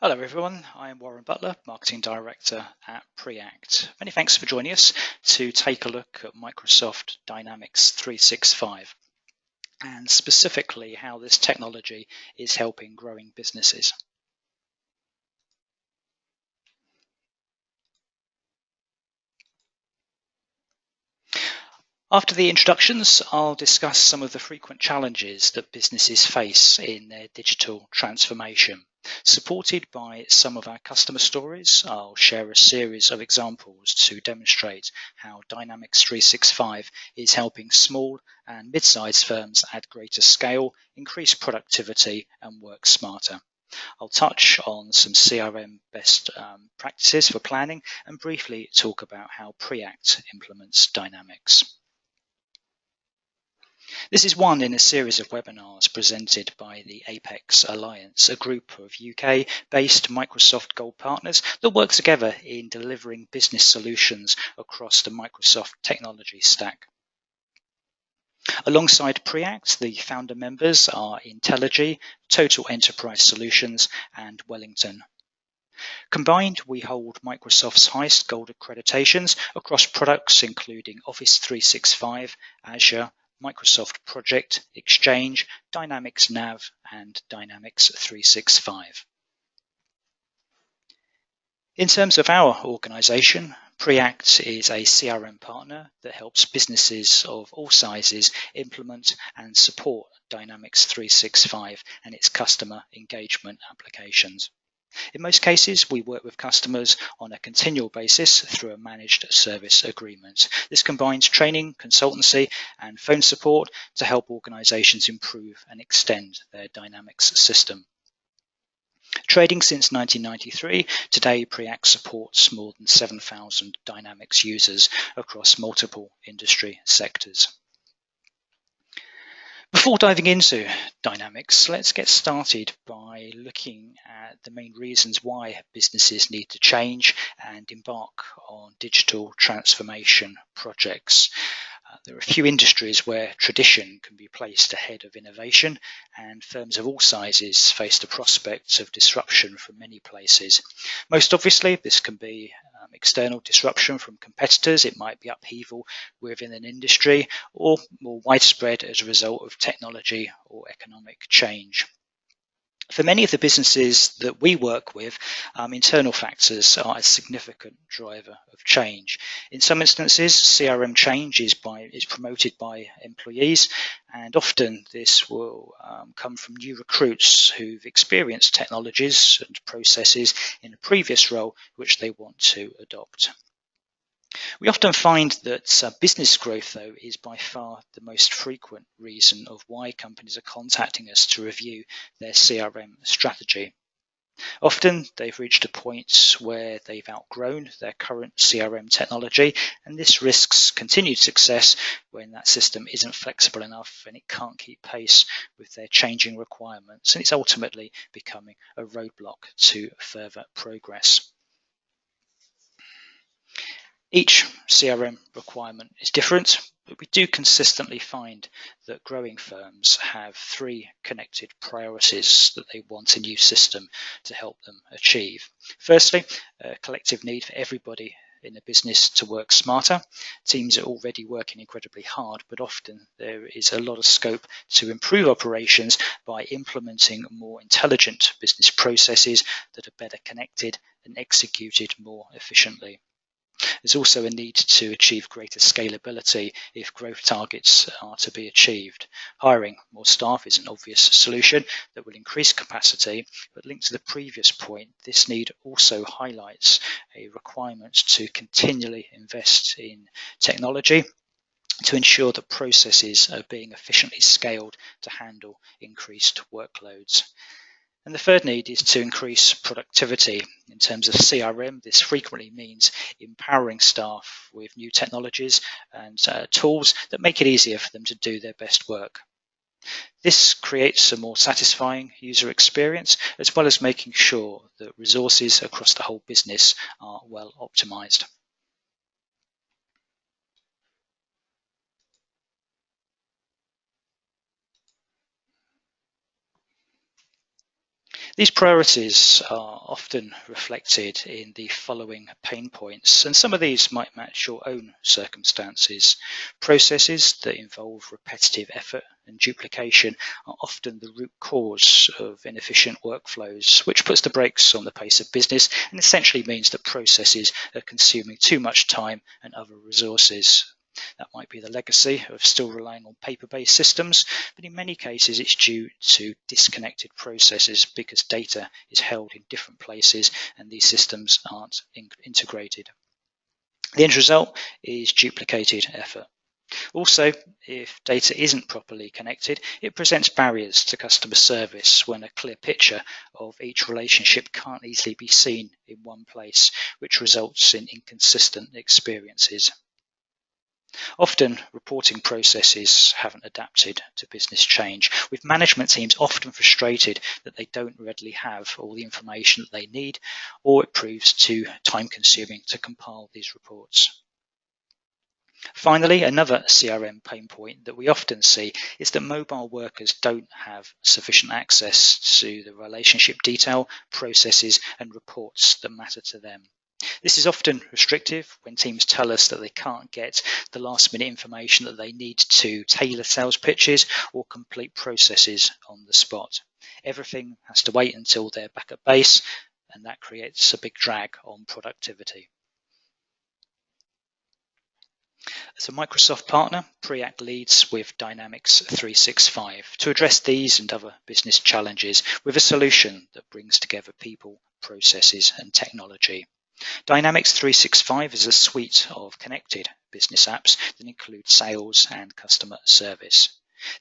Hello everyone, I'm Warren Butler, Marketing Director at Preact. Many thanks for joining us to take a look at Microsoft Dynamics 365 and specifically how this technology is helping growing businesses. After the introductions, I'll discuss some of the frequent challenges that businesses face in their digital transformation. Supported by some of our customer stories, I'll share a series of examples to demonstrate how Dynamics 365 is helping small and mid-sized firms add greater scale, increase productivity, and work smarter. I'll touch on some CRM best practices for planning and briefly talk about how Preact implements Dynamics. This is one in a series of webinars presented by the Apex Alliance, a group of UK-based Microsoft Gold partners that work together in delivering business solutions across the Microsoft technology stack. Alongside Preact, the founder members are Intelligy, Total Enterprise Solutions, and Wellington. Combined, we hold Microsoft's highest gold accreditations across products including Office 365, Azure, Microsoft Project, Exchange, Dynamics Nav, and Dynamics 365. In terms of our organization, Preact is a CRM partner that helps businesses of all sizes implement and support Dynamics 365 and its customer engagement applications. In most cases, we work with customers on a continual basis through a managed service agreement. This combines training, consultancy, and phone support to help organizations improve and extend their Dynamics system. Trading since 1993, today Preact supports more than 7,000 Dynamics users across multiple industry sectors. Before diving into Dynamics, let's get started by looking at the main reasons why businesses need to change and embark on digital transformation projects. There are a few industries where tradition can be placed ahead of innovation, and firms of all sizes face the prospects of disruption from many places. Most obviously, this can be external disruption from competitors. It might be upheaval within an industry, or more widespread as a result of technology or economic change. For many of the businesses that we work with, internal factors are a significant driver of change. In some instances, CRM change is promoted by employees, and often this will come from new recruits who've experienced technologies and processes in a previous role which they want to adopt. We often find that business growth, though, is by far the most frequent reason of why companies are contacting us to review their CRM strategy. Often they've reached a point where they've outgrown their current CRM technology, and this risks continued success when that system isn't flexible enough and it can't keep pace with their changing requirements, and it's ultimately becoming a roadblock to further progress. Each CRM requirement is different, but we do consistently find that growing firms have three connected priorities that they want a new system to help them achieve. Firstly, a collective need for everybody in a business to work smarter. Teams are already working incredibly hard, but often there is a lot of scope to improve operations by implementing more intelligent business processes that are better connected and executed more efficiently. There's also a need to achieve greater scalability if growth targets are to be achieved. Hiring more staff is an obvious solution that will increase capacity, but linked to the previous point, this need also highlights a requirement to continually invest in technology to ensure that processes are being efficiently scaled to handle increased workloads. And the third need is to increase productivity. In terms of CRM, this frequently means empowering staff with new technologies and tools that make it easier for them to do their best work. This creates a more satisfying user experience, as well as making sure that resources across the whole business are well optimized. These priorities are often reflected in the following pain points, and some of these might match your own circumstances. Processes that involve repetitive effort and duplication are often the root cause of inefficient workflows, which puts the brakes on the pace of business and essentially means that processes are consuming too much time and other resources. That might be the legacy of still relying on paper-based systems, but in many cases it's due to disconnected processes because data is held in different places and these systems aren't integrated. The end result is duplicated effort. Also, if data isn't properly connected, it presents barriers to customer service when a clear picture of each relationship can't easily be seen in one place, which results in inconsistent experiences. Often, reporting processes haven't adapted to business change, with management teams often frustrated that they don't readily have all the information that they need, or it proves too time-consuming to compile these reports. Finally, another CRM pain point that we often see is that mobile workers don't have sufficient access to the relationship detail, processes, and reports that matter to them. This is often restrictive when teams tell us that they can't get the last-minute information that they need to tailor sales pitches or complete processes on the spot. Everything has to wait until they're back at base, and that creates a big drag on productivity. As a Microsoft partner, Preact leads with Dynamics 365 to address these and other business challenges with a solution that brings together people, processes, and technology. Dynamics 365 is a suite of connected business apps that include sales and customer service.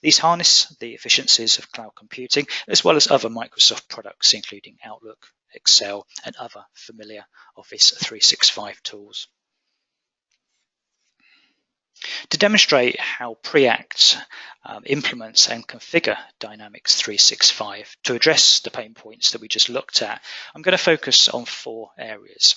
These harness the efficiencies of cloud computing as well as other Microsoft products including Outlook, Excel, and other familiar Office 365 tools. To demonstrate how Preact implements and configure Dynamics 365 to address the pain points that we just looked at, I'm going to focus on 4 areas.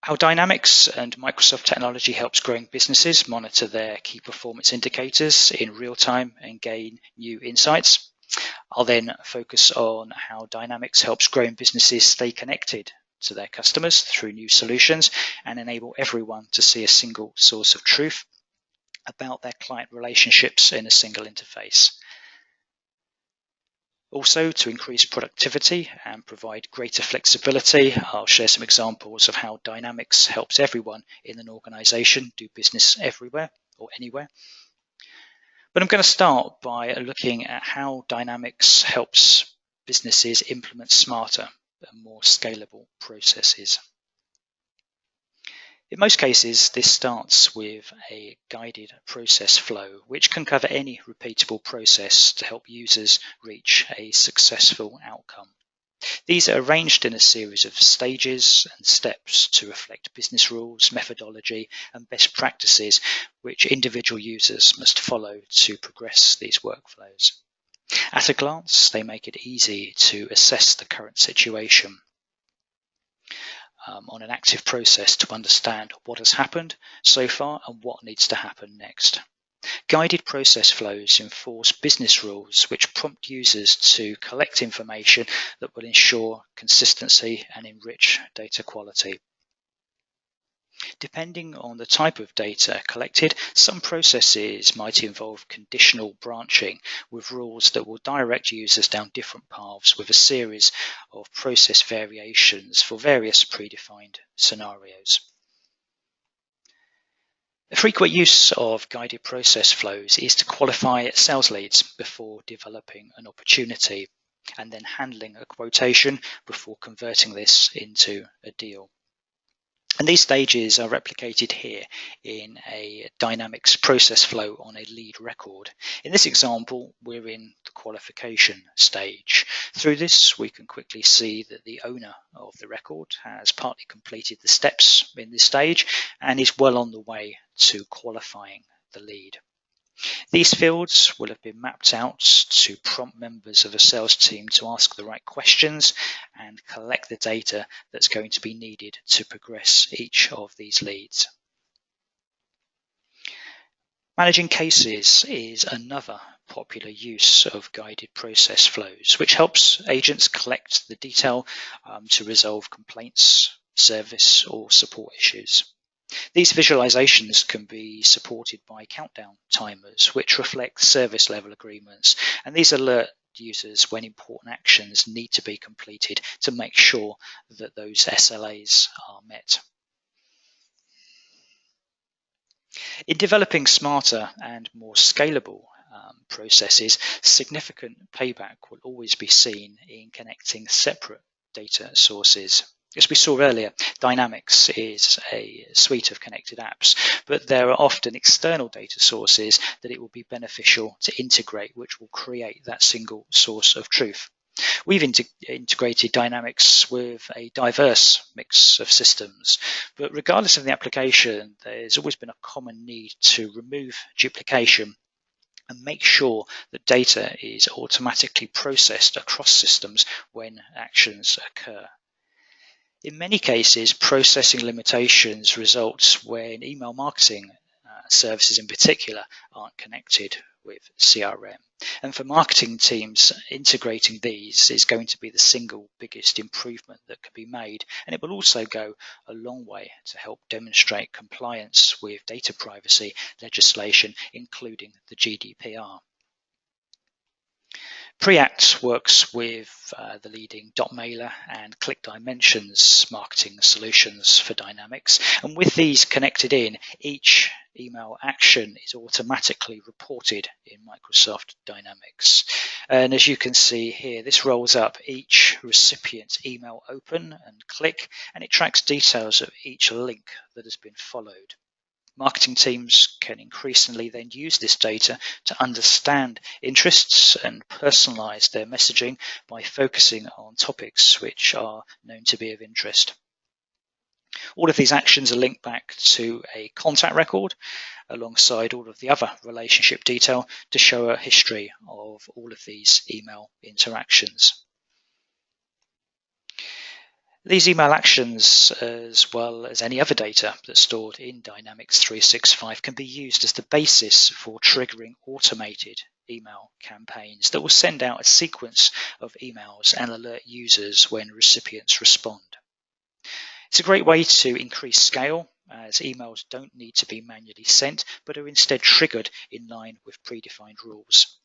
How Dynamics and Microsoft technology helps growing businesses monitor their key performance indicators in real time and gain new insights. I'll then focus on how Dynamics helps growing businesses stay connected to their customers through new solutions and enable everyone to see a single source of truth about their client relationships in a single interface. Also, to increase productivity and provide greater flexibility, I'll share some examples of how Dynamics helps everyone in an organization do business everywhere or anywhere. But I'm going to start by looking at how Dynamics helps businesses implement smarter and more scalable processes. In most cases, this starts with a guided process flow, which can cover any repeatable process to help users reach a successful outcome. These are arranged in a series of stages and steps to reflect business rules, methodology, and best practices which individual users must follow to progress these workflows. At a glance, they make it easy to assess the current situation on an active process to understand what has happened so far and what needs to happen next. Guided process flows enforce business rules which prompt users to collect information that will ensure consistency and enrich data quality. Depending on the type of data collected, some processes might involve conditional branching with rules that will direct users down different paths with a series of process variations for various predefined scenarios. A frequent use of guided process flows is to qualify sales leads before developing an opportunity and then handling a quotation before converting this into a deal. And these stages are replicated here in a Dynamics process flow on a lead record. In this example, we're in the qualification stage. Through this, we can quickly see that the owner of the record has partly completed the steps in this stage and is well on the way to qualifying the lead. These fields will have been mapped out to prompt members of a sales team to ask the right questions and collect the data that's going to be needed to progress each of these leads. Managing cases is another popular use of guided process flows, which helps agents collect the detail to resolve complaints, service, or support issues. These visualizations can be supported by countdown timers, which reflect service level agreements, and these alert users when important actions need to be completed to make sure that those SLAs are met. In developing smarter and more scalable processes, significant payback will always be seen in connecting separate data sources. As we saw earlier, Dynamics is a suite of connected apps, but there are often external data sources that it will be beneficial to integrate, which will create that single source of truth. We've integrated Dynamics with a diverse mix of systems, but regardless of the application, there's always been a common need to remove duplication and make sure that data is automatically processed across systems when actions occur. In many cases, processing limitations results when email marketing services in particular aren't connected with CRM. And for marketing teams, integrating these is going to be the single biggest improvement that can be made, and it will also go a long way to help demonstrate compliance with data privacy legislation, including the GDPR. Preact works with the leading .mailer and click dimensions marketing solutions for Dynamics, and with these connected in, each email action is automatically reported in Microsoft Dynamics. And as you can see here, this rolls up each recipient's email open and click, and it tracks details of each link that has been followed. Marketing teams can increasingly then use this data to understand interests and personalize their messaging by focusing on topics which are known to be of interest. All of these actions are linked back to a contact record alongside all of the other relationship detail to show a history of all of these email interactions. These email actions, as well as any other data that's stored in Dynamics 365, can be used as the basis for triggering automated email campaigns that will send out a sequence of emails and alert users when recipients respond. It's a great way to increase scale, as emails don't need to be manually sent, but are instead triggered in line with predefined rules.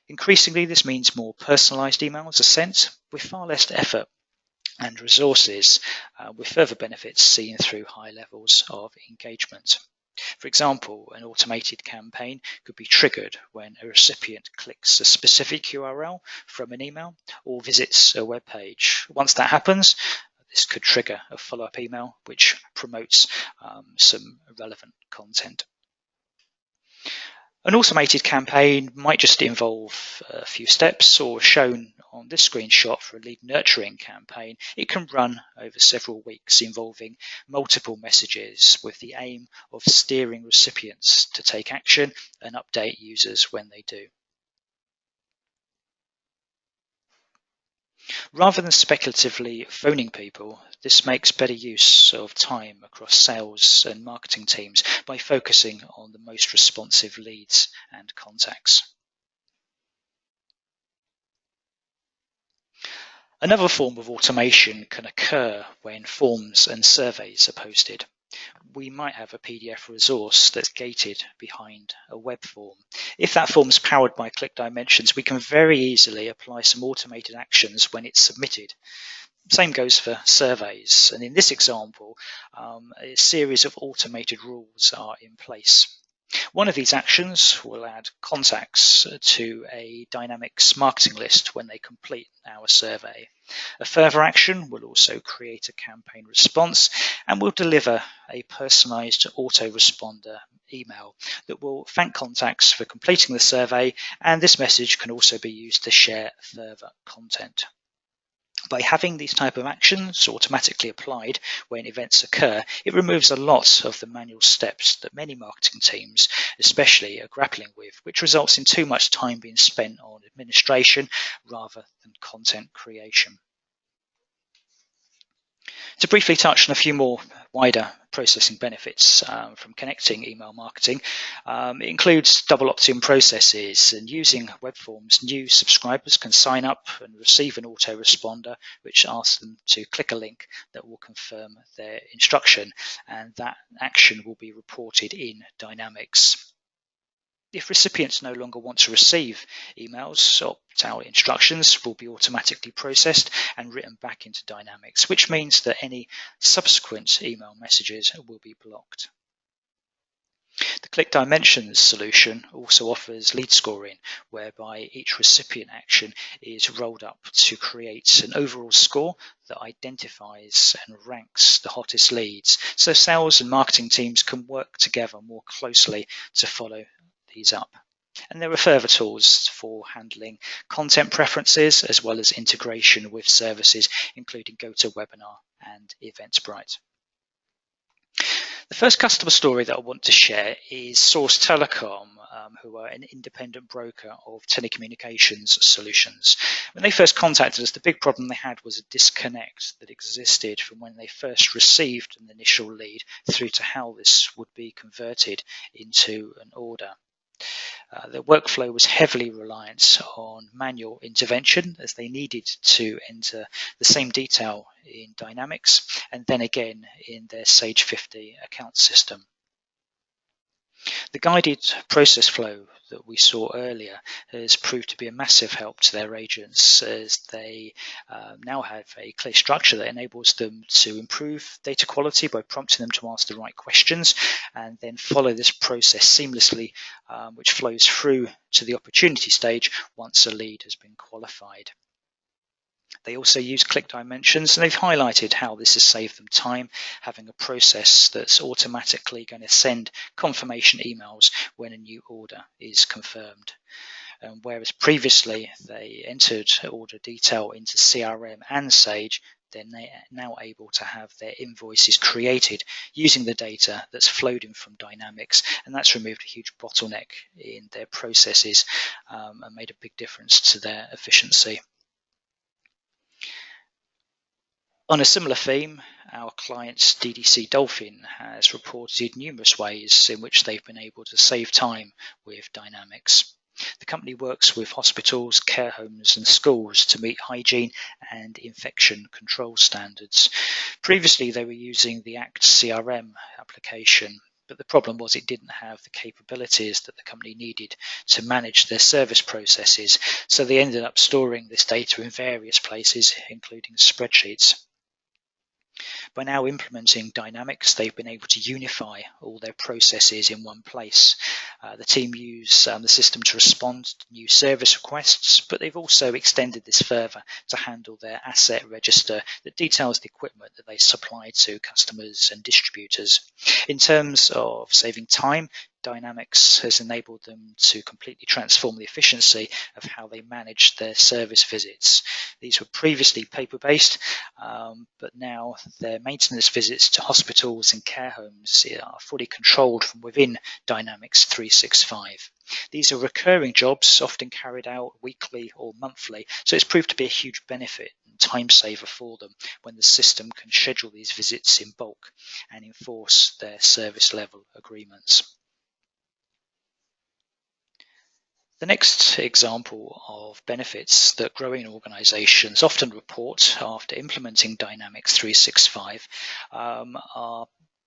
Increasingly, this means more personalized emails are sent with far less effort and resources, with further benefits seen through high levels of engagement. For example, an automated campaign could be triggered when a recipient clicks a specific URL from an email or visits a web page. Once that happens, this could trigger a follow-up email which promotes some relevant content. An automated campaign might just involve a few steps, or shown on this screenshot for a lead nurturing campaign, it can run over several weeks involving multiple messages with the aim of steering recipients to take action and update users when they do. Rather than speculatively phoning people, this makes better use of time across sales and marketing teams by focusing on the most responsive leads and contacts. Another form of automation can occur when forms and surveys are posted. We might have a PDF resource that's gated behind a web form. If that form is powered by click dimensions, we can very easily apply some automated actions when it's submitted. Same goes for surveys, and in this example, a series of automated rules are in place. One of these actions will add contacts to a Dynamics marketing list when they complete our survey. A further action will also create a campaign response and will deliver a personalized autoresponder email that will thank contacts for completing the survey, and this message can also be used to share further content. By having these type of actions automatically applied when events occur, it removes a lot of the manual steps that many marketing teams especially are grappling with, which results in too much time being spent on administration rather than content creation. To briefly touch on a few more wider processing benefits from connecting email marketing, it includes double opt-in processes, and using web forms, new subscribers can sign up and receive an autoresponder which asks them to click a link that will confirm their instruction, and that action will be reported in Dynamics. If recipients no longer want to receive emails, opt-out instructions will be automatically processed and written back into Dynamics, which means that any subsequent email messages will be blocked. The Click Dimensions solution also offers lead scoring, whereby each recipient action is rolled up to create an overall score that identifies and ranks the hottest leads, so sales and marketing teams can work together more closely to follow these up. And there are further tools for handling content preferences as well as integration with services including GoToWebinar and Eventbrite. The first customer story that I want to share is Source Telecom, who are an independent broker of telecommunications solutions. When they first contacted us, the big problem they had was a disconnect that existed from when they first received an initial lead through to how this would be converted into an order. The workflow was heavily reliant on manual intervention, as they needed to enter the same detail in Dynamics and then again in their Sage 50 account system. The guided process flow that we saw earlier has proved to be a massive help to their agents, as they now have a clear structure that enables them to improve data quality by prompting them to ask the right questions and then follow this process seamlessly, which flows through to the opportunity stage once a lead has been qualified. They also use Click Dimensions, and they've highlighted how this has saved them time, having a process that's automatically going to send confirmation emails when a new order is confirmed. Whereas previously they entered order detail into CRM and Sage, they're now able to have their invoices created using the data that's flowed in from Dynamics, and that's removed a huge bottleneck in their processes and made a big difference to their efficiency. On a similar theme, our client DDC Dolphin has reported numerous ways in which they've been able to save time with Dynamics. The company works with hospitals, care homes and schools to meet hygiene and infection control standards. Previously, they were using the ACT CRM application, but the problem was it didn't have the capabilities that the company needed to manage their service processes, so they ended up storing this data in various places, including spreadsheets. By now implementing Dynamics, they've been able to unify all their processes in one place. The team use the system to respond to new service requests, but they've also extended this further to handle their asset register that details the equipment that they supply to customers and distributors. In terms of saving time, Dynamics has enabled them to completely transform the efficiency of how they manage their service visits. These were previously paper-based, but now their maintenance visits to hospitals and care homes are fully controlled from within Dynamics 365. These are recurring jobs, often carried out weekly or monthly, so it's proved to be a huge benefit and time saver for them when the system can schedule these visits in bulk and enforce their service level agreements. The next example of benefits that growing organizations often report after implementing Dynamics 365 are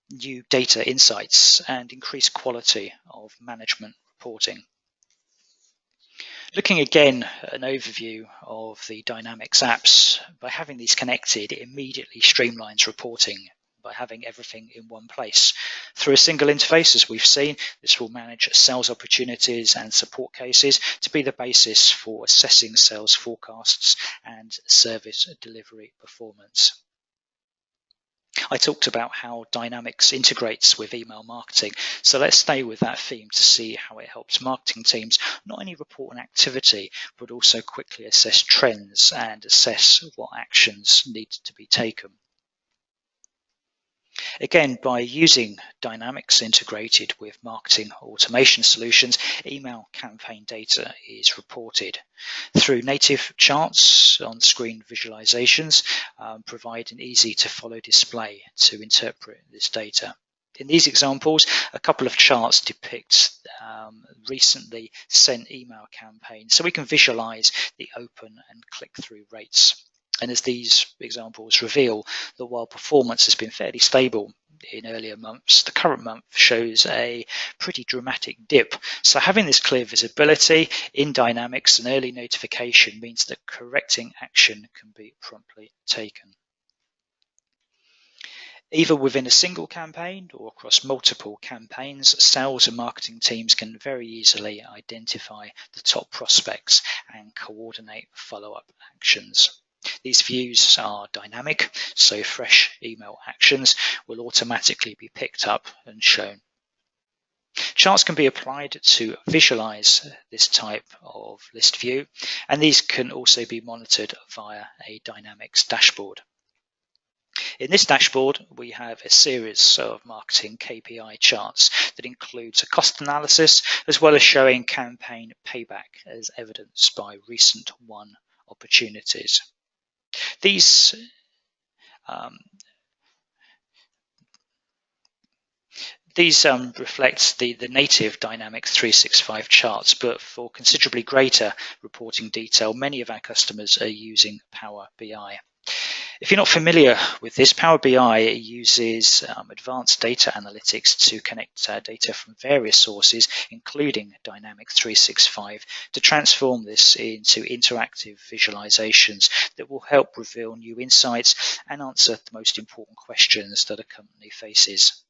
new data insights and increased quality of management reporting. Looking again at an overview of the Dynamics apps, by having these connected, it immediately streamlines reporting by having everything in one place. Through a single interface, as we've seen, this will manage sales opportunities and support cases to be the basis for assessing sales forecasts and service delivery performance. I talked about how Dynamics integrates with email marketing, so let's stay with that theme to see how it helps marketing teams not only report an activity, but also quickly assess trends and assess what actions need to be taken. Again, by using Dynamics integrated with marketing automation solutions, email campaign data is reported through native charts, on-screen visualizations, provide an easy-to-follow display to interpret this data. In these examples, a couple of charts depict recently sent email campaigns, so we can visualize the open and click-through rates. And as these examples reveal, that while performance has been fairly stable in earlier months, the current month shows a pretty dramatic dip. So having this clear visibility in Dynamics and early notification means that correcting action can be promptly taken. Either within a single campaign or across multiple campaigns, sales and marketing teams can very easily identify the top prospects and coordinate follow-up actions. These views are dynamic, so fresh email actions will automatically be picked up and shown. Charts can be applied to visualize this type of list view, and these can also be monitored via a Dynamics dashboard. In this dashboard, we have a series of marketing KPI charts that includes a cost analysis as well as showing campaign payback as evidenced by recent won opportunities. These reflect the native Dynamics 365 charts, but for considerably greater reporting detail, many of our customers are using Power BI. If you're not familiar with this, Power BI uses advanced data analytics to connect data from various sources, including Dynamics 365, to transform this into interactive visualizations that will help reveal new insights and answer the most important questions that a company faces.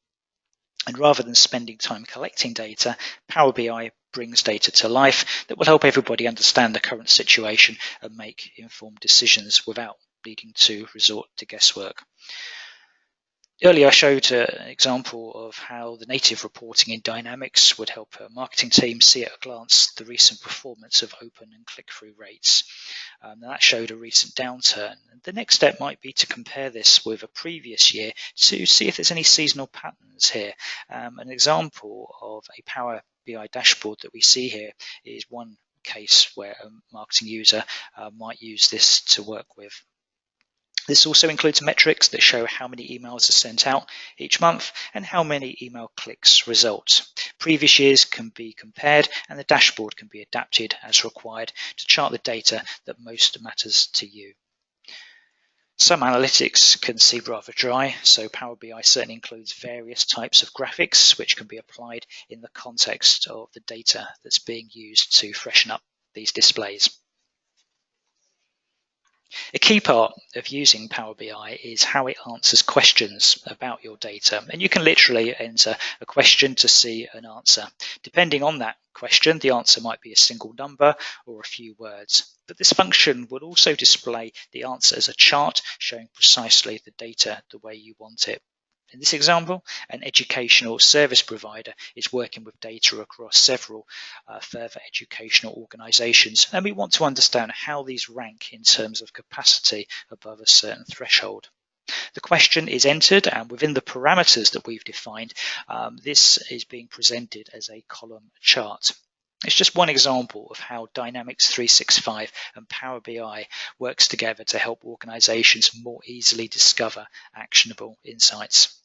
And rather than spending time collecting data, Power BI brings data to life that will help everybody understand the current situation and make informed decisions without needing to resort to guesswork. Earlier, I showed an example of how the native reporting in Dynamics would help a marketing team see at a glance the recent performance of open and click-through rates. That showed a recent downturn. The next step might be to compare this with a previous year to see if there's any seasonal patterns here. An example of a Power BI dashboard that we see here is one case where a marketing user might use this to work with. This also includes metrics that show how many emails are sent out each month and how many email clicks result. Previous years can be compared and the dashboard can be adapted as required to chart the data that most matters to you. Some analytics can seem rather dry, so Power BI certainly includes various types of graphics which can be applied in the context of the data that's being used to freshen up these displays. A key part of using Power BI is how it answers questions about your data, and you can literally enter a question to see an answer. Depending on that question, the answer might be a single number or a few words, but this function will also display the answer as a chart showing precisely the data the way you want it. In this example, an educational service provider is working with data across several further educational organizations, and we want to understand how these rank in terms of capacity above a certain threshold. The question is entered, and within the parameters that we've defined, this is being presented as a column chart. It's just one example of how Dynamics 365 and Power BI works together to help organizations more easily discover actionable insights.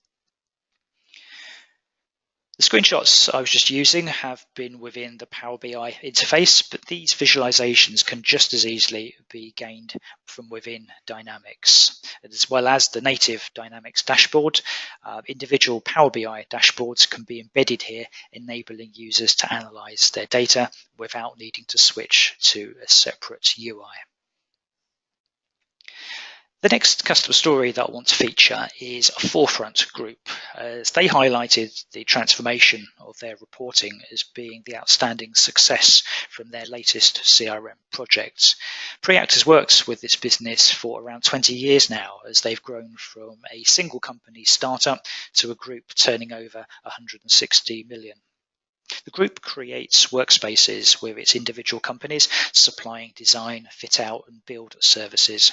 The screenshots I was just using have been within the Power BI interface, but these visualizations can just as easily be gained from within Dynamics. As well as the native Dynamics dashboard, individual Power BI dashboards can be embedded here, enabling users to analyze their data without needing to switch to a separate UI. The next customer story that I want to feature is a Forefront Group, as they highlighted the transformation of their reporting as being the outstanding success from their latest CRM projects. Preact has worked with this business for around 20 years now, as they've grown from a single company startup to a group turning over 160 million. The group creates workspaces with its individual companies, supplying design, fit out and build services.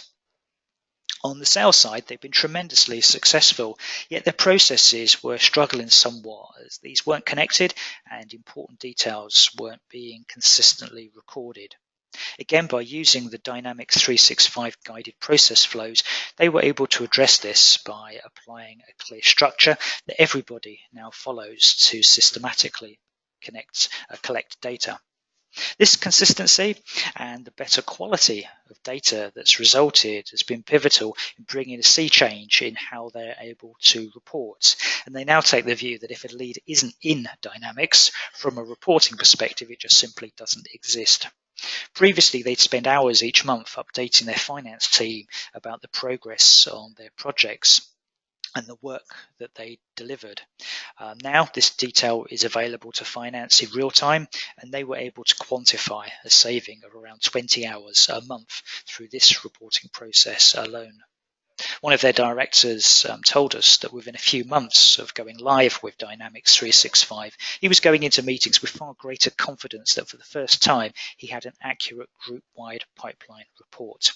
On the sales side, they've been tremendously successful, yet their processes were struggling somewhat as these weren't connected and important details weren't being consistently recorded. Again, by using the Dynamics 365 guided process flows, they were able to address this by applying a clear structure that everybody now follows to systematically collect data. This consistency and the better quality of data that's resulted has been pivotal in bringing a sea change in how they're able to report. And they now take the view that if a lead isn't in Dynamics, from a reporting perspective, it just simply doesn't exist. Previously, they'd spend hours each month updating their finance team about the progress on their projects and the work that they delivered. Now this detail is available to finance in real time, and they were able to quantify a saving of around 20 hours a month through this reporting process alone. One of their directors told us that within a few months of going live with Dynamics 365, he was going into meetings with far greater confidence that for the first time he had an accurate group-wide pipeline report.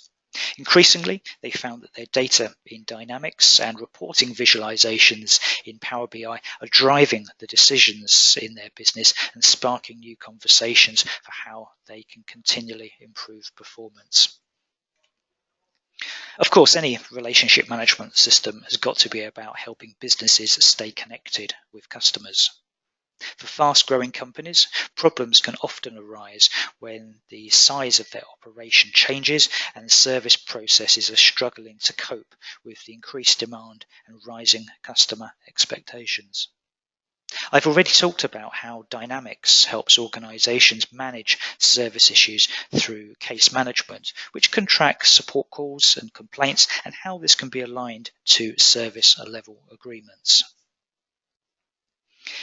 Increasingly, they found that their data in Dynamics and reporting visualizations in Power BI are driving the decisions in their business and sparking new conversations for how they can continually improve performance. Of course, any relationship management system has got to be about helping businesses stay connected with customers. For fast-growing companies, problems can often arise when the size of their operation changes and service processes are struggling to cope with the increased demand and rising customer expectations. I've already talked about how Dynamics helps organizations manage service issues through case management, which can track support calls and complaints and how this can be aligned to service level agreements.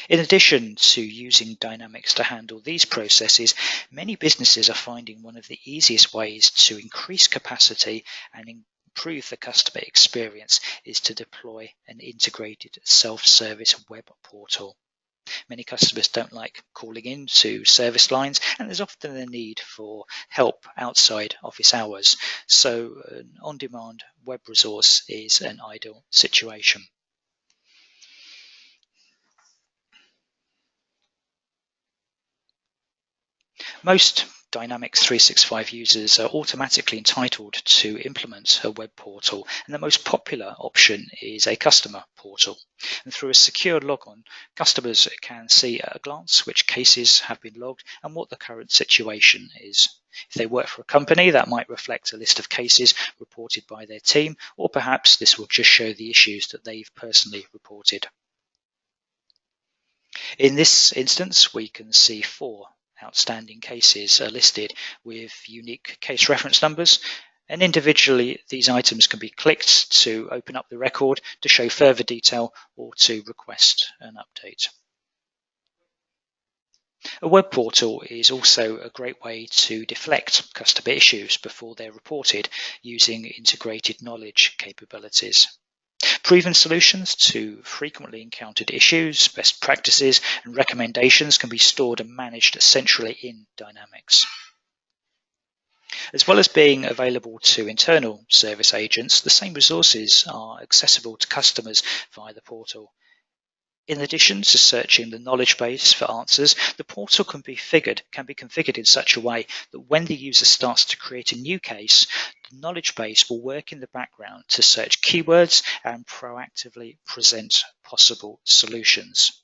In addition to using Dynamics to handle these processes, many businesses are finding one of the easiest ways to increase capacity and improve the customer experience is to deploy an integrated self-service web portal. Many customers don't like calling in to service lines, and there's often a need for help outside office hours, so an on-demand web resource is an ideal situation. Most Dynamics 365 users are automatically entitled to implement a web portal, and the most popular option is a customer portal. And through a secure logon, customers can see at a glance which cases have been logged and what the current situation is. If they work for a company, that might reflect a list of cases reported by their team, or perhaps this will just show the issues that they've personally reported. In this instance, we can see 4 outstanding cases are listed with unique case reference numbers, and individually these items can be clicked to open up the record, to show further detail, or to request an update. A web portal is also a great way to deflect customer issues before they're reported using integrated knowledge capabilities. Proven solutions to frequently encountered issues, best practices, and recommendations can be stored and managed centrally in Dynamics. As well as being available to internal service agents, the same resources are accessible to customers via the portal. In addition to searching the knowledge base for answers, the portal can be configured in such a way that when the user starts to create a new case, the knowledge base will work in the background to search keywords and proactively present possible solutions.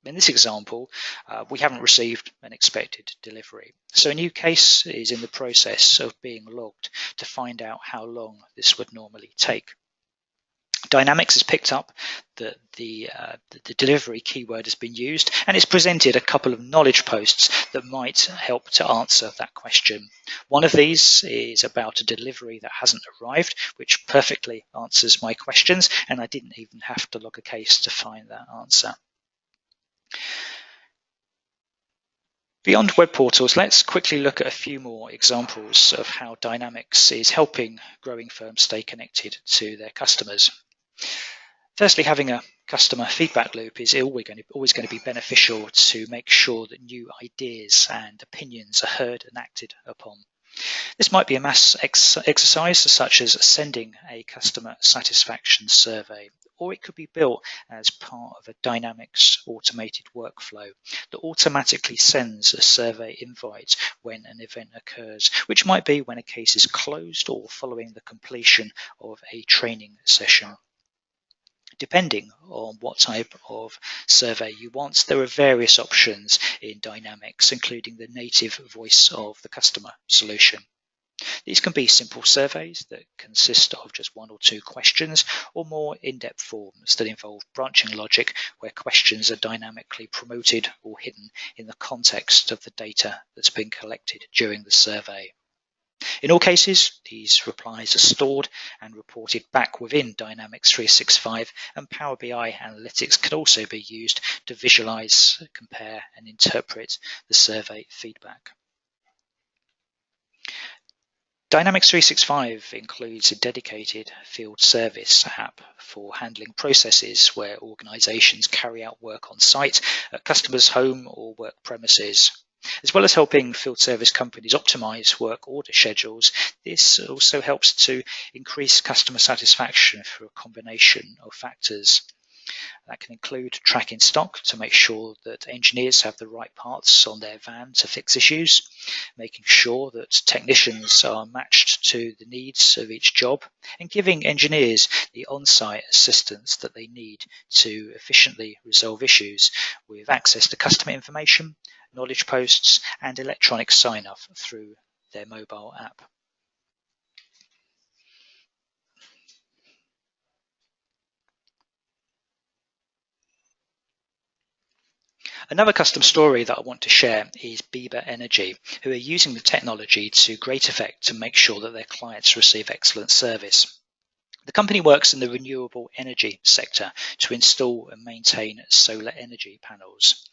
In this example, we haven't received an expected delivery, so a new case is in the process of being logged to find out how long this would normally take. Dynamics has picked up that the delivery keyword has been used, and it's presented a couple of knowledge posts that might help to answer that question. One of these is about a delivery that hasn't arrived, which perfectly answers my questions, and I didn't even have to log a case to find that answer. Beyond web portals, let's quickly look at a few more examples of how Dynamics is helping growing firms stay connected to their customers. Firstly, having a customer feedback loop is always going to be beneficial to make sure that new ideas and opinions are heard and acted upon. This might be a mass exercise such as sending a customer satisfaction survey, or it could be built as part of a Dynamics automated workflow that automatically sends a survey invite when an event occurs, which might be when a case is closed or following the completion of a training session. Depending on what type of survey you want, there are various options in Dynamics, including the native voice of the customer solution. These can be simple surveys that consist of just one or two questions, or more in-depth forms that involve branching logic where questions are dynamically promoted or hidden in the context of the data that's been collected during the survey. In all cases, these replies are stored and reported back within Dynamics 365, and Power BI analytics can also be used to visualize, compare, and interpret the survey feedback. Dynamics 365 includes a dedicated field service app for handling processes where organizations carry out work on site, at customers' home or work premises. As well as helping field service companies optimize work order schedules, this also helps to increase customer satisfaction through a combination of factors. That can include tracking stock to make sure that engineers have the right parts on their van to fix issues, making sure that technicians are matched to the needs of each job, and giving engineers the on-site assistance that they need to efficiently resolve issues with access to customer information, knowledge posts, and electronic sign-off through their mobile app. Another custom story that I want to share is Bieber Energy, who are using the technology to great effect to make sure that their clients receive excellent service. The company works in the renewable energy sector to install and maintain solar energy panels.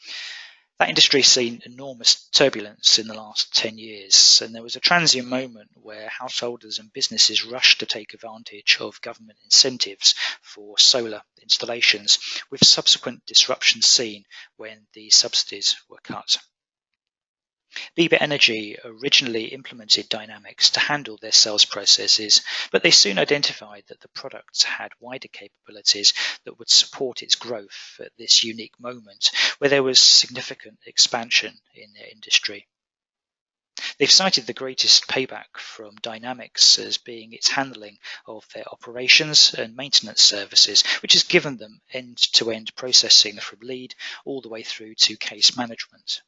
That industry has seen enormous turbulence in the last 10 years, and there was a transient moment where householders and businesses rushed to take advantage of government incentives for solar installations, with subsequent disruptions seen when the subsidies were cut. Bieber Energy originally implemented Dynamics to handle their sales processes, but they soon identified that the product had wider capabilities that would support its growth at this unique moment where there was significant expansion in their industry. They've cited the greatest payback from Dynamics as being its handling of their operations and maintenance services, which has given them end-to-end processing from lead all the way through to case management.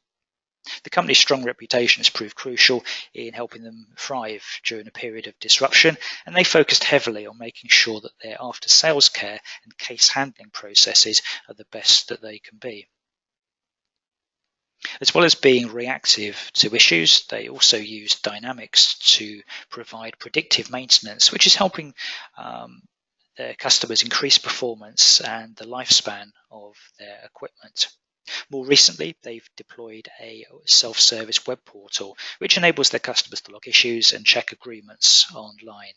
The company's strong reputation has proved crucial in helping them thrive during a period of disruption, and they focused heavily on making sure that their after-sales care and case handling processes are the best that they can be. As well as being reactive to issues, they also use Dynamics to provide predictive maintenance, which is helping their customers increase performance and the lifespan of their equipment. More recently, they've deployed a self-service web portal, which enables their customers to log issues and check agreements online.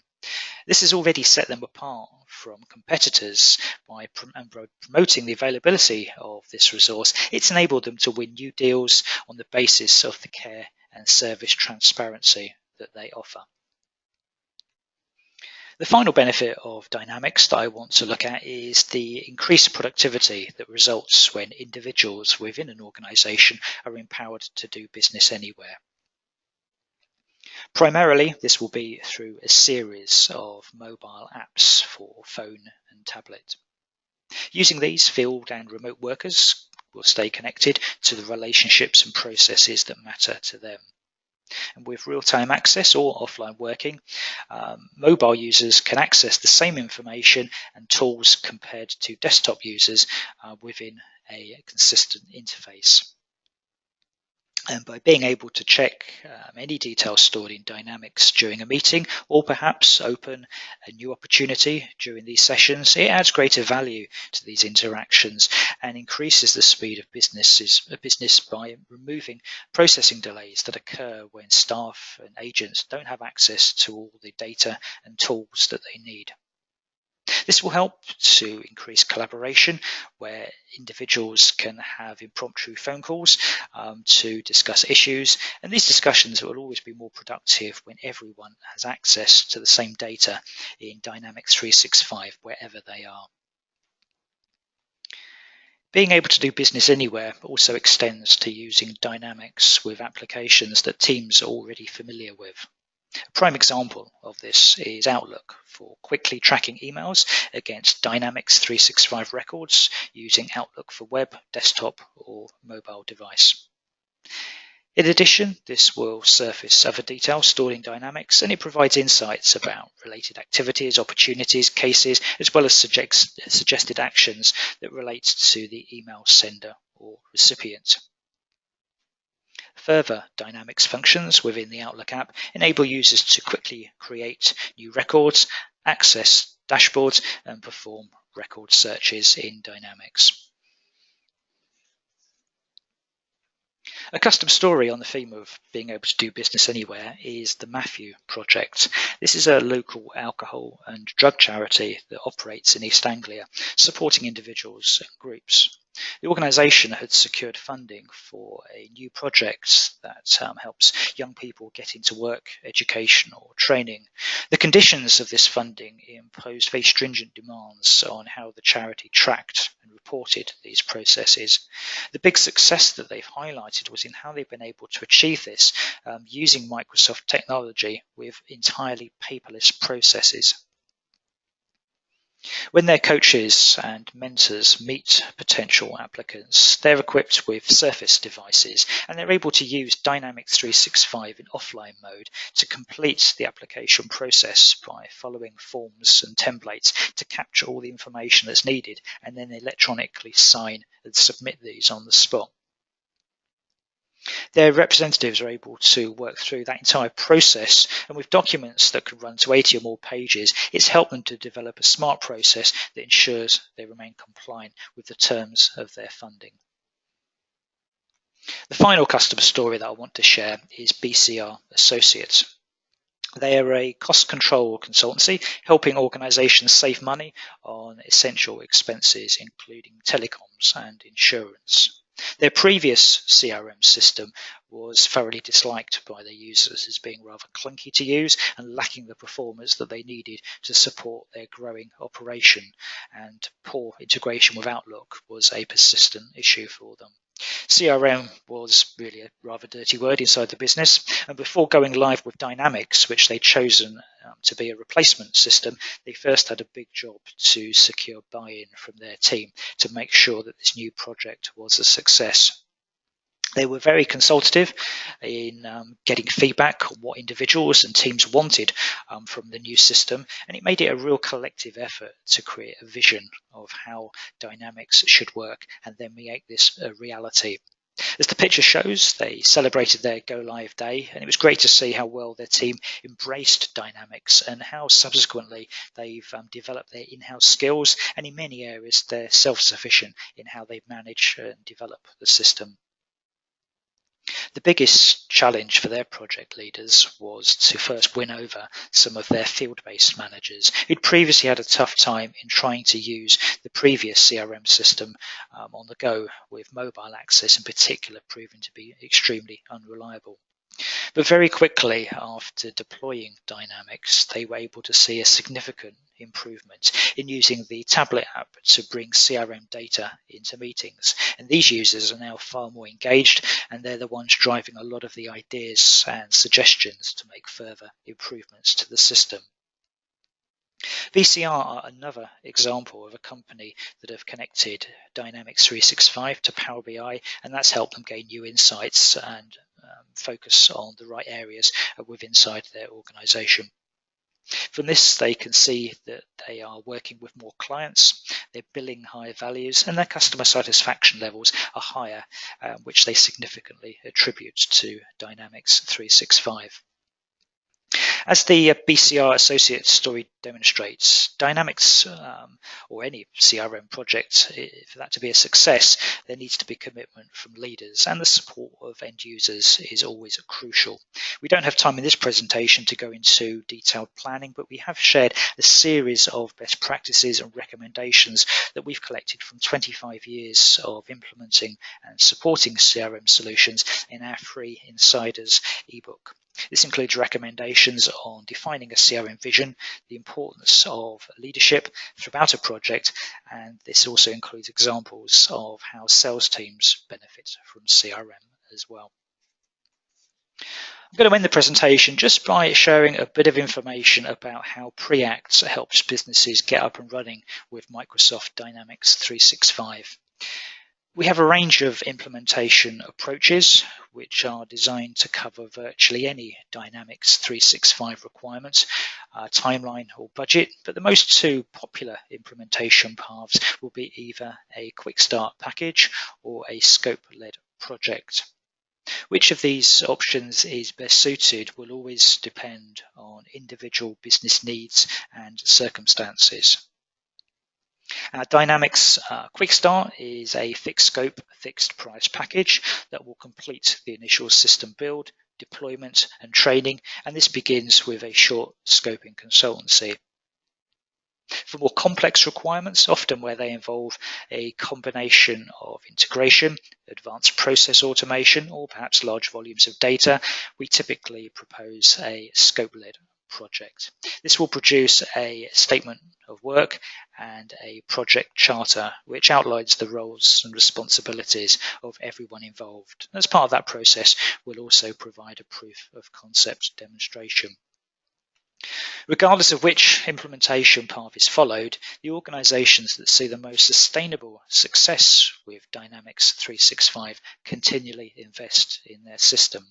This has already set them apart from competitors by promoting the availability of this resource. It's enabled them to win new deals on the basis of the care and service transparency that they offer. The final benefit of Dynamics that I want to look at is the increased productivity that results when individuals within an organization are empowered to do business anywhere. Primarily, this will be through a series of mobile apps for phone and tablet. Using these, field and remote workers will stay connected to the relationships and processes that matter to them. And with real-time access or offline working, mobile users can access the same information and tools compared to desktop users within a consistent interface. And by being able to check any details stored in Dynamics during a meeting, or perhaps open a new opportunity during these sessions, it adds greater value to these interactions and increases the speed of business by removing processing delays that occur when staff and agents don't have access to all the data and tools that they need. This will help to increase collaboration, where individuals can have impromptu phone calls to discuss issues, and these discussions will always be more productive when everyone has access to the same data in Dynamics 365 wherever they are. Being able to do business anywhere also extends to using Dynamics with applications that teams are already familiar with. A prime example of this is Outlook for quickly tracking emails against Dynamics 365 records using Outlook for web, desktop, or mobile device. In addition, this will surface other details stored in Dynamics, and it provides insights about related activities, opportunities, cases, as well as suggested actions that relate to the email sender or recipient. Further Dynamics functions within the Outlook app enable users to quickly create new records, access dashboards, and perform record searches in Dynamics. A custom story on the theme of being able to do business anywhere is the Matthew Project. This is a local alcohol and drug charity that operates in East Anglia, supporting individuals and groups. The organisation had secured funding for a new project that helps young people get into work, education or training. The conditions of this funding imposed very stringent demands on how the charity tracked and reported these processes. The big success that they've highlighted was in how they've been able to achieve this using Microsoft technology with entirely paperless processes. When their coaches and mentors meet potential applicants, they're equipped with Surface devices and they're able to use Dynamics 365 in offline mode to complete the application process by following forms and templates to capture all the information that's needed and then electronically sign and submit these on the spot. Their representatives are able to work through that entire process, and with documents that can run to 80 or more pages, it's helped them to develop a smart process that ensures they remain compliant with the terms of their funding. The final customer story that I want to share is BCR Associates. They are a cost control consultancy helping organizations save money on essential expenses, including telecoms and insurance. Their previous CRM system was thoroughly disliked by their users as being rather clunky to use and lacking the performance that they needed to support their growing operation, and poor integration with Outlook was a persistent issue for them. CRM was really a rather dirty word inside the business, and before going live with Dynamics, which they'd chosen to be a replacement system, they first had a big job to secure buy-in from their team to make sure that this new project was a success. They were very consultative in getting feedback on what individuals and teams wanted from the new system, and it made it a real collective effort to create a vision of how Dynamics should work and then make this a reality. As the picture shows, they celebrated their go-live day, and it was great to see how well their team embraced Dynamics and how subsequently they've developed their in-house skills, and in many areas they're self-sufficient in how they manage and develop the system. The biggest challenge for their project leaders was to first win over some of their field-based managers who'd previously had a tough time in trying to use the previous CRM system on the go, with mobile access in particular proving to be extremely unreliable. But very quickly after deploying Dynamics, they were able to see a significant improvement in using the tablet app to bring CRM data into meetings. And these users are now far more engaged, and they're the ones driving a lot of the ideas and suggestions to make further improvements to the system. BCR are another example of a company that have connected Dynamics 365 to Power BI, and that's helped them gain new insights and focus on the right areas within inside their organization. From this, they can see that they are working with more clients, they're billing higher values, and their customer satisfaction levels are higher, which they significantly attribute to Dynamics 365. As the BCR Associates story demonstrates, Dynamics or any CRM project, for that to be a success, there needs to be commitment from leaders, and the support of end users is always crucial. We don't have time in this presentation to go into detailed planning, but we have shared a series of best practices and recommendations that we've collected from 25 years of implementing and supporting CRM solutions in our free Insiders ebook. This includes recommendations on defining a CRM vision, the importance of leadership throughout a project, and this also includes examples of how sales teams benefit from CRM as well. I'm going to end the presentation just by sharing a bit of information about how Preact helps businesses get up and running with Microsoft Dynamics 365. We have a range of implementation approaches which are designed to cover virtually any Dynamics 365 requirements, timeline or budget, but the most two popular implementation paths will be either a quick start package or a scope-led project. Which of these options is best suited will always depend on individual business needs and circumstances. Dynamics Quick Start is a fixed scope, fixed price package that will complete the initial system build, deployment and training, and this begins with a short scoping consultancy. For more complex requirements, often where they involve a combination of integration, advanced process automation, or perhaps large volumes of data, we typically propose a scope-led project. This will produce a statement of work and a project charter which outlines the roles and responsibilities of everyone involved. As part of that process, we'll also provide a proof of concept demonstration. Regardless of which implementation path is followed, the organizations that see the most sustainable success with Dynamics 365 continually invest in their system.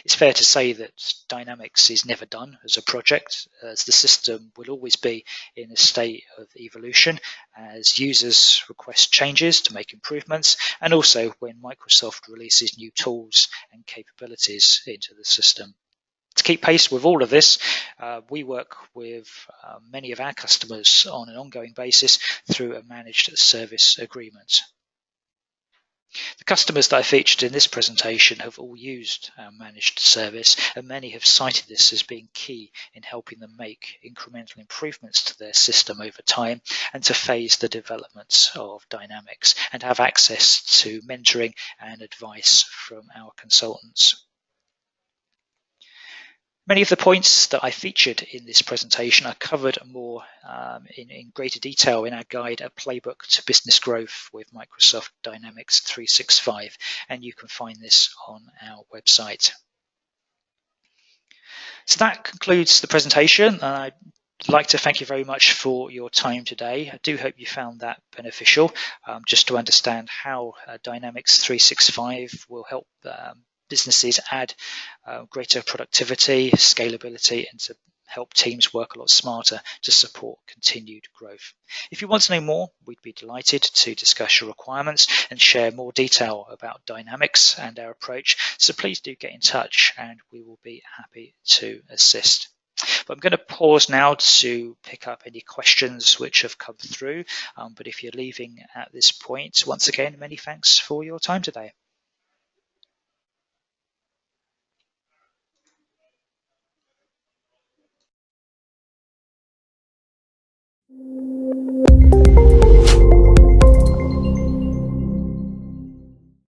It's fair to say that Dynamics is never done as a project, as the system will always be in a state of evolution as users request changes to make improvements, and also when Microsoft releases new tools and capabilities into the system. To keep pace with all of this, we work with many of our customers on an ongoing basis through a managed service agreement. The customers that I featured in this presentation have all used our managed service, and many have cited this as being key in helping them make incremental improvements to their system over time and to phase the development of Dynamics and have access to mentoring and advice from our consultants. Many of the points that I featured in this presentation are covered more in greater detail in our guide, A Playbook to Business Growth with Microsoft Dynamics 365, and you can find this on our website. So that concludes the presentation. I'd like to thank you very much for your time today. I do hope you found that beneficial, just to understand how Dynamics 365 will help businesses add greater productivity, scalability, and to help teams work a lot smarter to support continued growth. If you want to know more, we'd be delighted to discuss your requirements and share more detail about Dynamics and our approach, so please do get in touch and we will be happy to assist. But I'm going to pause now to pick up any questions which have come through, but if you're leaving at this point, once again, many thanks for your time today.